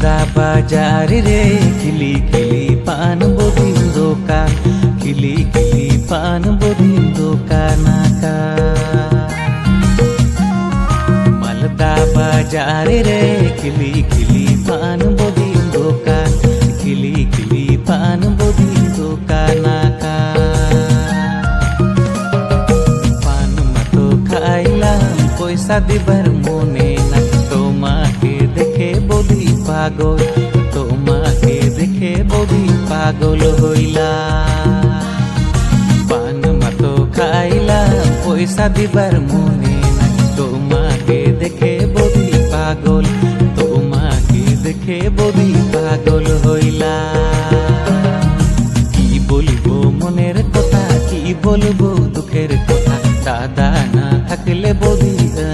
মালদা বাজারে রে খিলি খিলি পান বদিন দোকান, খিলি খিলি পান বদিন দোকানাকা। মালদা বাজারে রে খিলি খিলি পান বদিন দোকান, খিলি খিলি পান বদিন দোকানাকা। পান মতো খাইলাম পয়সা দিবার মনে না, তোমাকে দেখে বৌদি পাগল, তোমাকে দেখে বৌদি পাগল হইলা। পান মতো খাইলাম পয়সা দিবার মনে